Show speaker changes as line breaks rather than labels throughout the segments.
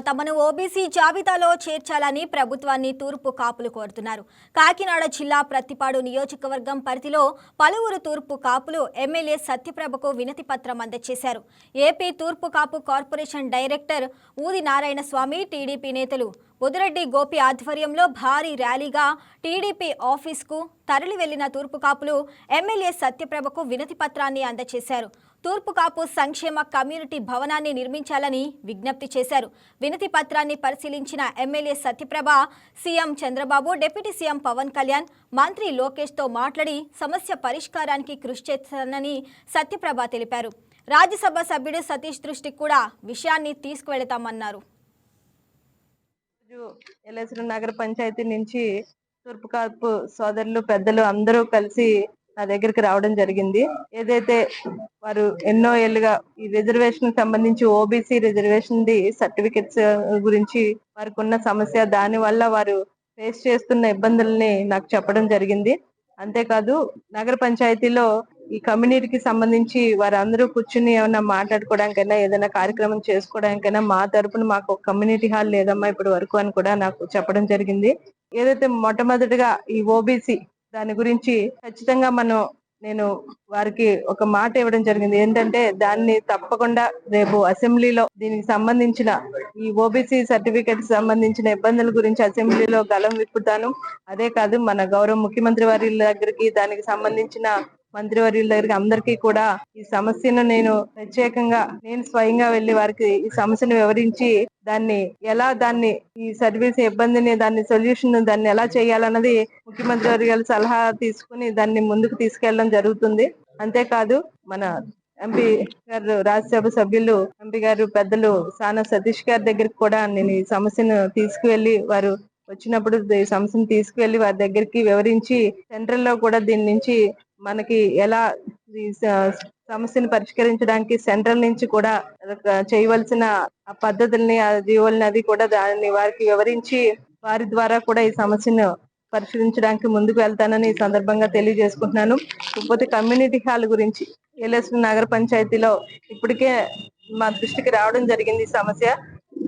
తమను ఓబీసీ జాబితాలో చేర్చాలని ప్రభుత్వాన్ని తూర్పు కాపులు కోరుతున్నారు. కాకినాడ జిల్లా ప్రత్తిపాడు నియోజకవర్గం పరిధిలో పలువురు తూర్పు కాపులు ఎమ్మెల్యే సత్యప్రభకు వినతి పత్రం అందజేశారు. ఏపీ తూర్పు కాపు కార్పొరేషన్ డైరెక్టర్ ఊది నారాయణ స్వామి, టీడీపీ నేతలు బుదిరెడ్డి గోపి ఆధ్వర్యంలో భారీ ర్యాలీగా టీడీపీ ఆఫీస్కు తరలి వెళ్లిన తూర్పు కాపులు ఎమ్మెల్యే సత్యప్రభకు వినతి పత్రాన్ని అందజేశారు. తూర్పు కాపు సంక్షేమ కమ్యూనిటీ భవనాన్ని నిర్మించాలని విజ్ఞప్తి చేశారు. వినతి పత్రాన్ని పరిశీలించిన MLA Satyaprabha CM Chandrababu, deputy CM Pawan Kalyan, మంత్రి లోకేష్తో మాట్లాడి సమస్య పరిష్కారానికి కృషి చేస్తానని సత్యప్రభ తెలిపారు. రాజ్యసభ సభ్యుడు సతీష్ దృష్టికి కూడా విషయాన్ని తీసుకువెళతామన్నారు.
ఎల్ఎస్రు నగర పంచాయతీ నుంచి తూర్పు కాపు సోదరులు, పెద్దలు అందరూ కలిసి నా దగ్గరికి రావడం జరిగింది. ఏదైతే వారు ఎన్నో ఏళ్ళుగా ఈ రిజర్వేషన్ సంబంధించి ఓబీసీ రిజర్వేషన్ సర్టిఫికెట్స్ గురించి వారికి ఉన్న సమస్య, దాని వల్ల వారు ఫేస్ చేస్తున్న ఇబ్బందుల్ని నాకు చెప్పడం జరిగింది. అంతేకాదు నగర పంచాయతీలో ఈ కమ్యూనిటీకి సంబంధించి వారందరూ కూర్చుని ఏమన్నా మాట్లాడుకోవడానికైనా, ఏదైనా కార్యక్రమం చేసుకోవడానికైనా మా తరపున మాకు ఒక కమ్యూనిటీ హాల్ లేదమ్మా ఇప్పటి వరకు అని కూడా నాకు చెప్పడం జరిగింది. ఏదైతే మొట్టమొదటిగా ఈ ఓబీసీ దాని గురించి ఖచ్చితంగా నేను వారికి ఒక మాట ఇవ్వడం జరిగింది. ఏంటంటే దాన్ని తప్పకుండా రేపు అసెంబ్లీలో దీనికి సంబంధించిన ఈ ఓబీసీ సర్టిఫికెట్ సంబంధించిన ఇబ్బందుల గురించి అసెంబ్లీలో గలం విప్పుతాను. అదే కాదు, మన గౌరవ ముఖ్యమంత్రి వారి దగ్గరికి, దానికి సంబంధించిన మంత్రివర్యుల దగ్గరికి అందరికీ కూడా ఈ సమస్యను నేను స్వయంగా వెళ్లి వారికి ఈ సమస్యను వివరించి దాన్ని ఈ సర్వీస్ ఇబ్బందిని, దాన్ని సొల్యూషన్ దాన్ని ఎలా చేయాలన్నది ముఖ్యమంత్రి వర్యుల సలహా తీసుకుని దాన్ని ముందుకు తీసుకెళ్లడం జరుగుతుంది. అంతేకాదు మన ఎంపీ గారు, రాజ్యసభ సభ్యులు ఎంపీ గారు పెద్దలు సానా సతీష్ గారి దగ్గరికి కూడా నేను ఈ సమస్యను తీసుకువెళ్లి, వారు వచ్చినప్పుడు ఈ సమస్యను తీసుకువెళ్లి వారి దగ్గరికి వివరించి సెంట్రల్ లో కూడా దీని నుంచి మనకి ఎలా ఈ సమస్యను పరిష్కరించడానికి సెంట్రల్ నుంచి కూడా చేయవలసిన పద్ధతుల్ని, ఆ జీవోల్ని అది కూడా దాన్ని వారికి వివరించి వారి ద్వారా కూడా ఈ సమస్యను పరిశీలించడానికి ముందుకు వెళ్తానని ఈ సందర్భంగా తెలియజేసుకుంటున్నాను. ఇకపోతే కమ్యూనిటీ హాల్ గురించి ఎల్ఎస్రు నగర పంచాయతీలో ఇప్పటికే మా దృష్టికి రావడం జరిగింది ఈ సమస్య.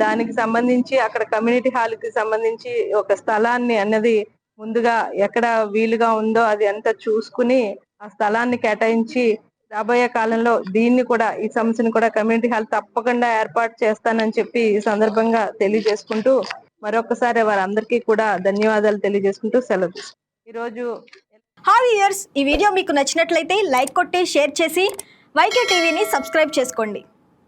దానికి సంబంధించి అక్కడ కమ్యూనిటీ హాల్ కి సంబంధించి ఒక స్థలాన్ని అన్నది ముందుగా ఎక్కడ వీలుగా ఉందో అది అంతా చూసుకుని ఆ స్థలాన్ని కేటాయించి రాబోయే కాలంలో దీన్ని కూడా, ఈ సమస్యను కూడా కమ్యూనిటీ హాల్ తప్పకుండా ఏర్పాటు చేస్తానని చెప్పి ఈ సందర్భంగా తెలియజేసుకుంటూ మరొకసారి వారందరికీ కూడా ధన్యవాదాలు తెలియజేసుకుంటూ సెలవు. ఈరోజు
ఈ వీడియో మీకు నచ్చినట్లయితే లైక్ కొట్టి షేర్ చేసి వైకే టీవీని సబ్స్క్రైబ్ చేసుకోండి.